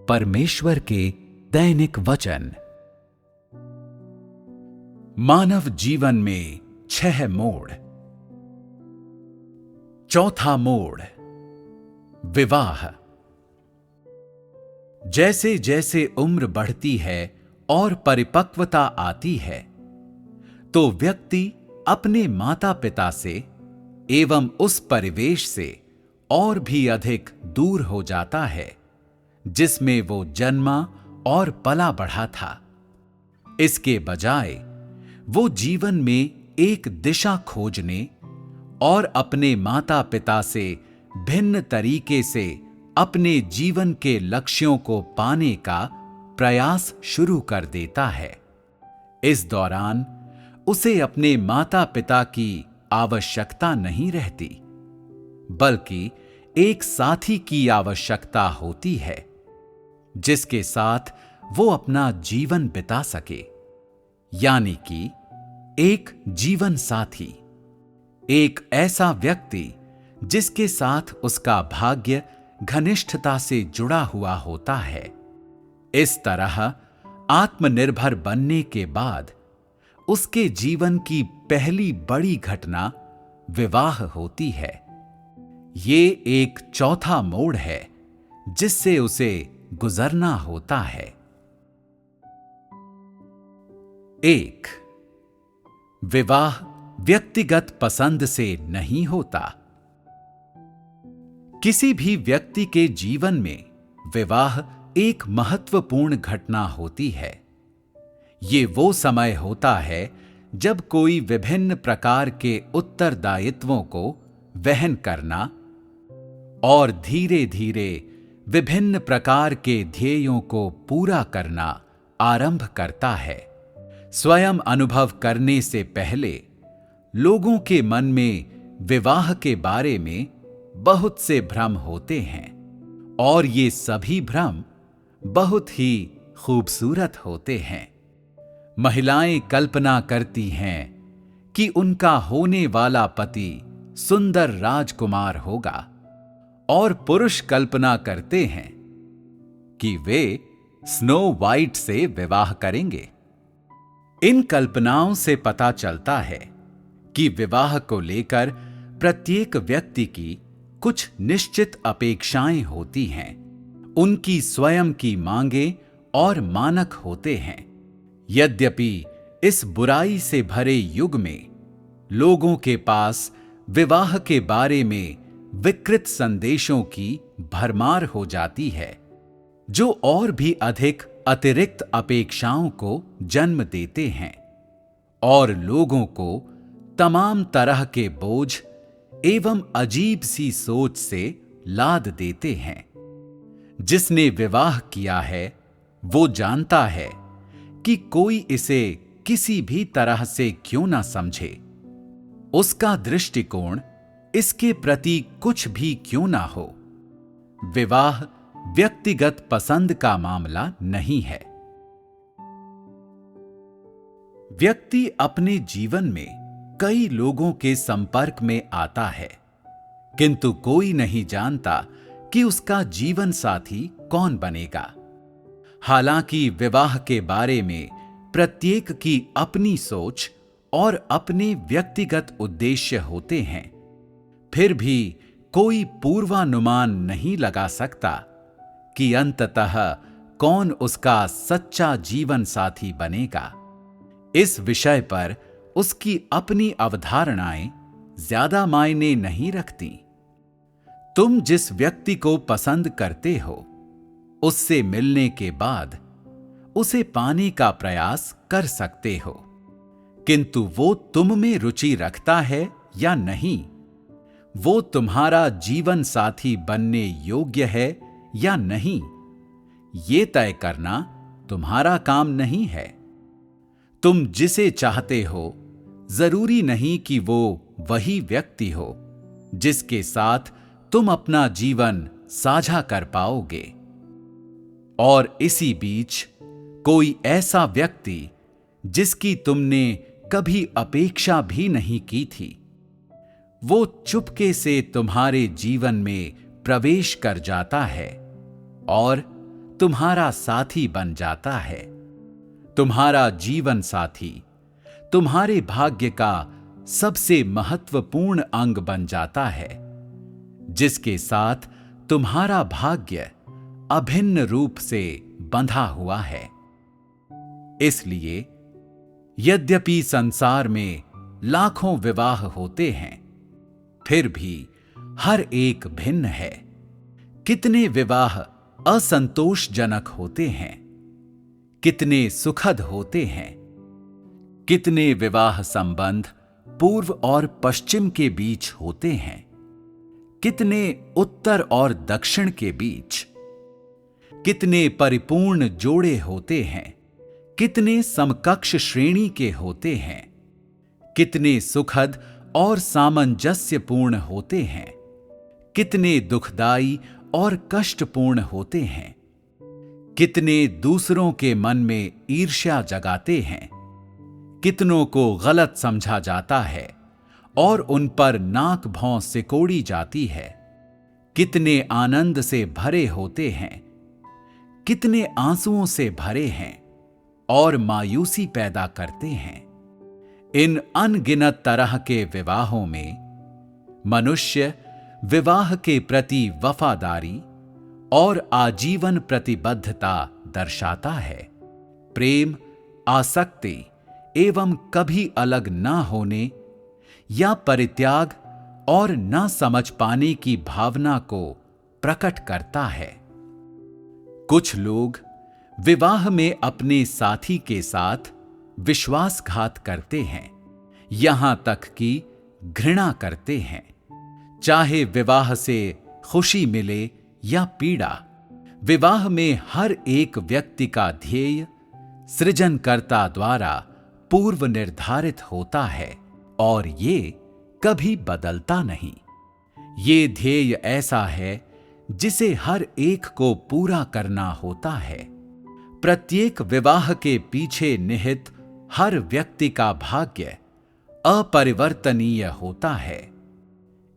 परमेश्वर के दैनिक वचन। मानव जीवन में 6 मोड़। चौथा मोड़, विवाह। जैसे जैसे उम्र बढ़ती है और परिपक्वता आती है, तो व्यक्ति अपने माता पिता से एवं उस परिवेश से और भी अधिक दूर हो जाता है जिसमें वो जन्मा और पला बढ़ा था। इसके बजाय वो जीवन में एक दिशा खोजने और अपने माता पिता से भिन्न तरीके से अपने जीवन के लक्ष्यों को पाने का प्रयास शुरू कर देता है। इस दौरान उसे अपने माता पिता की आवश्यकता नहीं रहती, बल्कि एक साथी की आवश्यकता होती है जिसके साथ वो अपना जीवन बिता सके, यानी कि एक जीवन साथी, एक ऐसा व्यक्ति जिसके साथ उसका भाग्य घनिष्ठता से जुड़ा हुआ होता है। इस तरह आत्मनिर्भर बनने के बाद उसके जीवन की पहली बड़ी घटना विवाह होती है। ये एक चौथा मोड़ है जिससे उसे गुजरना होता है। 1. विवाह व्यक्तिगत पसंद से नहीं होता। किसी भी व्यक्ति के जीवन में विवाह एक महत्वपूर्ण घटना होती है। ये वो समय होता है जब कोई विभिन्न प्रकार के उत्तरदायित्वों को वहन करना और धीरे धीरे विभिन्न प्रकार के ध्येयों को पूरा करना आरंभ करता है। स्वयं अनुभव करने से पहले लोगों के मन में विवाह के बारे में बहुत से भ्रम होते हैं, और ये सभी भ्रम बहुत ही खूबसूरत होते हैं। महिलाएं कल्पना करती हैं कि उनका होने वाला पति सुंदर राजकुमार होगा, और पुरुष कल्पना करते हैं कि वे स्नो वाइट से विवाह करेंगे। इन कल्पनाओं से पता चलता है कि विवाह को लेकर प्रत्येक व्यक्ति की कुछ निश्चित अपेक्षाएं होती हैं। उनकी स्वयं की मांगें और मानक होते हैं। यद्यपि इस बुराई से भरे युग में लोगों के पास विवाह के बारे में विकृत संदेशों की भरमार हो जाती है, जो और भी अधिक अतिरिक्त अपेक्षाओं को जन्म देते हैं और लोगों को तमाम तरह के बोझ एवं अजीब सी सोच से लाद देते हैं। जिसने विवाह किया है वो जानता है कि कोई इसे किसी भी तरह से क्यों ना समझे, उसका दृष्टिकोण इसके प्रति कुछ भी क्यों ना हो, विवाह व्यक्तिगत पसंद का मामला नहीं है। व्यक्ति अपने जीवन में कई लोगों के संपर्क में आता है, किंतु कोई नहीं जानता कि उसका जीवन साथी कौन बनेगा। हालांकि विवाह के बारे में प्रत्येक की अपनी सोच और अपने व्यक्तिगत उद्देश्य होते हैं, फिर भी कोई पूर्वानुमान नहीं लगा सकता कि अंततः कौन उसका सच्चा जीवन साथी बनेगा। इस विषय पर उसकी अपनी अवधारणाएं ज्यादा मायने नहीं रखती। तुम जिस व्यक्ति को पसंद करते हो, उससे मिलने के बाद उसे पाने का प्रयास कर सकते हो, किंतु वो तुम में रुचि रखता है या नहीं, वो तुम्हारा जीवन साथी बनने योग्य है या नहीं, ये तय करना तुम्हारा काम नहीं है। तुम जिसे चाहते हो जरूरी नहीं कि वो वही व्यक्ति हो जिसके साथ तुम अपना जीवन साझा कर पाओगे। और इसी बीच कोई ऐसा व्यक्ति जिसकी तुमने कभी अपेक्षा भी नहीं की थी, वो चुपके से तुम्हारे जीवन में प्रवेश कर जाता है और तुम्हारा साथी बन जाता है। तुम्हारा जीवन साथी तुम्हारे भाग्य का सबसे महत्वपूर्ण अंग बन जाता है, जिसके साथ तुम्हारा भाग्य अभिन्न रूप से बंधा हुआ है। इसलिए यद्यपि संसार में लाखों विवाह होते हैं, फिर भी हर एक भिन्न है। कितने विवाह असंतोषजनक होते हैं, कितने सुखद होते हैं। कितने विवाह संबंध पूर्व और पश्चिम के बीच होते हैं, कितने उत्तर और दक्षिण के बीच। कितने परिपूर्ण जोड़े होते हैं, कितने समकक्ष श्रेणी के होते हैं। कितने सुखद और सामंजस्यपूर्ण होते हैं, कितने दुखदाई और कष्टपूर्ण होते हैं। कितने दूसरों के मन में ईर्ष्या जगाते हैं, कितनों को गलत समझा जाता है और उन पर नाक भौं सिकोड़ी जाती है। कितने आनंद से भरे होते हैं, कितने आंसुओं से भरे हैं और मायूसी पैदा करते हैं। इन अनगिनत तरह के विवाहों में मनुष्य विवाह के प्रति वफादारी और आजीवन प्रतिबद्धता दर्शाता है। प्रेम, आसक्ति एवं कभी अलग न होने या परित्याग और न समझ पाने की भावना को प्रकट करता है। कुछ लोग विवाह में अपने साथी के साथ विश्वासघात करते हैं, यहां तक कि घृणा करते हैं। चाहे विवाह से खुशी मिले या पीड़ा, विवाह में हर एक व्यक्ति का ध्येय सृजनकर्ता द्वारा पूर्व निर्धारित होता है और ये कभी बदलता नहीं। ये ध्येय ऐसा है जिसे हर एक को पूरा करना होता है। प्रत्येक विवाह के पीछे निहित हर व्यक्ति का भाग्य अपरिवर्तनीय होता है।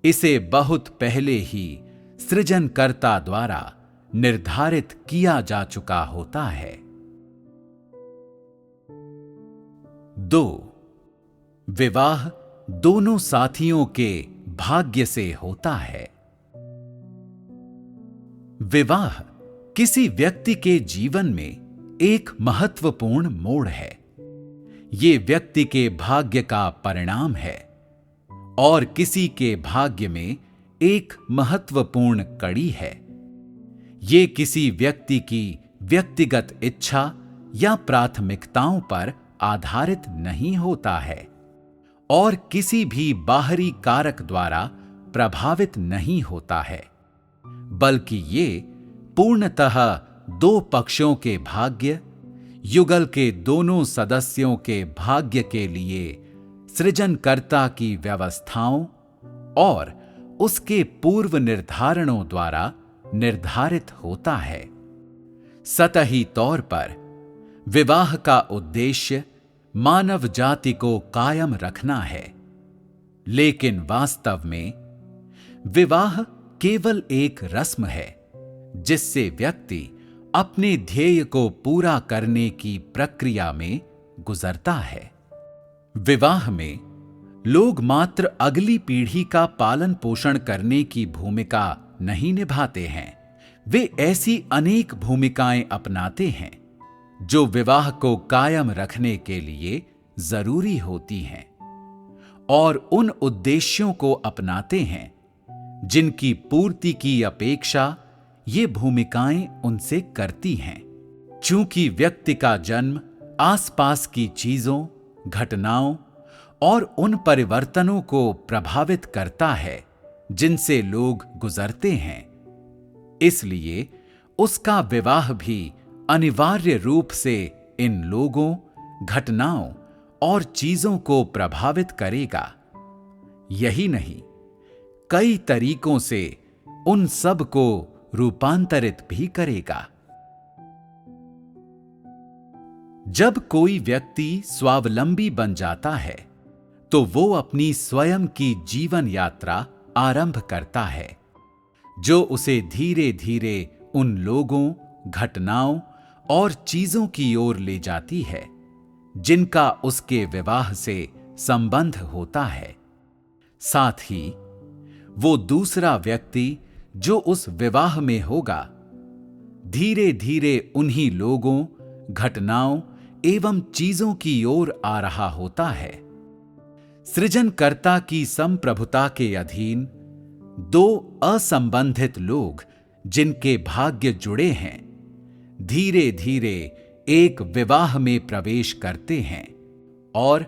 इसे बहुत पहले ही सृजनकर्ता द्वारा निर्धारित किया जा चुका होता है। 2. विवाह दोनों साथियों के भाग्य से होता है। विवाह किसी व्यक्ति के जीवन में एक महत्वपूर्ण मोड़ है। ये व्यक्ति के भाग्य का परिणाम है और किसी के भाग्य में एक महत्वपूर्ण कड़ी है। ये किसी व्यक्ति की व्यक्तिगत इच्छा या प्राथमिकताओं पर आधारित नहीं होता है और किसी भी बाहरी कारक द्वारा प्रभावित नहीं होता है, बल्कि ये पूर्णतः दो पक्षों के भाग्य, युगल के दोनों सदस्यों के भाग्य के लिए सृजनकर्ता की व्यवस्थाओं और उसके पूर्व निर्धारणों द्वारा निर्धारित होता है। सतही तौर पर विवाह का उद्देश्य मानव जाति को कायम रखना है, लेकिन वास्तव में विवाह केवल एक रस्म है जिससे व्यक्ति अपने ध्येय को पूरा करने की प्रक्रिया में गुजरता है। विवाह में लोग मात्र अगली पीढ़ी का पालन पोषण करने की भूमिका नहीं निभाते हैं, वे ऐसी अनेक भूमिकाएं अपनाते हैं जो विवाह को कायम रखने के लिए जरूरी होती हैं और उन उद्देश्यों को अपनाते हैं जिनकी पूर्ति की अपेक्षा ये भूमिकाएं उनसे करती हैं। चूंकि व्यक्ति का जन्म आसपास की चीजों, घटनाओं और उन परिवर्तनों को प्रभावित करता है जिनसे लोग गुजरते हैं, इसलिए उसका विवाह भी अनिवार्य रूप से इन लोगों, घटनाओं और चीजों को प्रभावित करेगा। यही नहीं, कई तरीकों से उन सब को रूपांतरित भी करेगा। जब कोई व्यक्ति स्वावलंबी बन जाता है तो वो अपनी स्वयं की जीवन यात्रा आरंभ करता है, जो उसे धीरे धीरे उन लोगों घटनाओं और चीजों की ओर ले जाती है जिनका उसके विवाह से संबंध होता है। साथ ही वो दूसरा व्यक्ति जो उस विवाह में होगा धीरे धीरे उन्हीं लोगों, घटनाओं एवं चीजों की ओर आ रहा होता है। सृजनकर्ता की संप्रभुता के अधीन दो असंबंधित लोग जिनके भाग्य जुड़े हैं धीरे धीरे एक विवाह में प्रवेश करते हैं और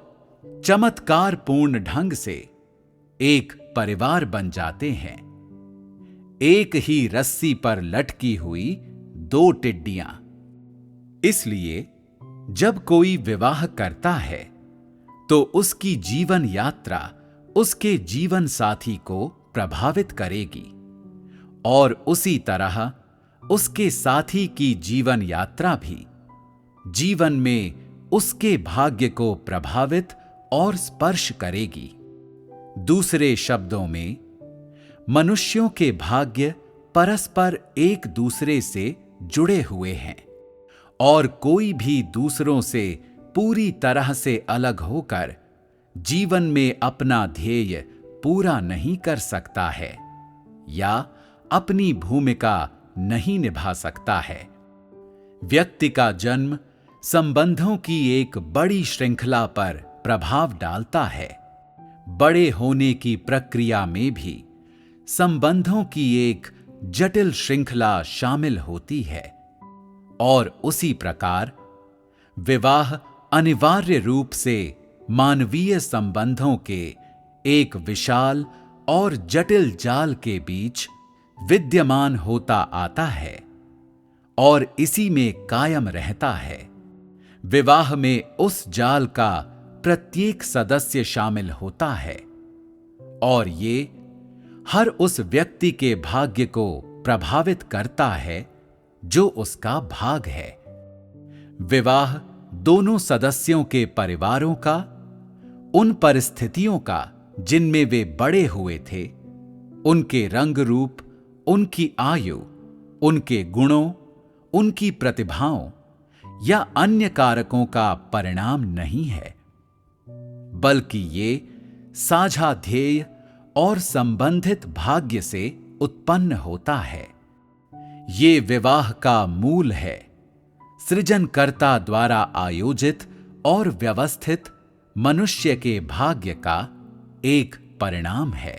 चमत्कारपूर्ण ढंग से एक परिवार बन जाते हैं। एक ही रस्सी पर लटकी हुई दो टिड्डियां। इसलिए जब कोई विवाह करता है तो उसकी जीवन यात्रा उसके जीवन साथी को प्रभावित करेगी और उसी तरह उसके साथी की जीवन यात्रा भी जीवन में उसके भाग्य को प्रभावित और स्पर्श करेगी। दूसरे शब्दों में, मनुष्यों के भाग्य परस्पर एक दूसरे से जुड़े हुए हैं और कोई भी दूसरों से पूरी तरह से अलग होकर जीवन में अपना ध्येय पूरा नहीं कर सकता है या अपनी भूमिका नहीं निभा सकता है। व्यक्ति का जन्म संबंधों की एक बड़ी श्रृंखला पर प्रभाव डालता है। बड़े होने की प्रक्रिया में भी संबंधों की एक जटिल श्रृंखला शामिल होती है और उसी प्रकार विवाह अनिवार्य रूप से मानवीय संबंधों के एक विशाल और जटिल जाल के बीच विद्यमान होता आता है और इसी में कायम रहता है। विवाह में उस जाल का प्रत्येक सदस्य शामिल होता है और ये हर उस व्यक्ति के भाग्य को प्रभावित करता है जो उसका भाग है। विवाह दोनों सदस्यों के परिवारों का, उन परिस्थितियों का जिनमें वे बड़े हुए थे, उनके रंग रूप, उनकी आयु, उनके गुणों, उनकी प्रतिभाओं या अन्य कारकों का परिणाम नहीं है, बल्कि ये साझा ध्येय और संबंधित भाग्य से उत्पन्न होता है। ये विवाह का मूल है, सृजनकर्ता द्वारा आयोजित और व्यवस्थित मनुष्य के भाग्य का एक परिणाम है।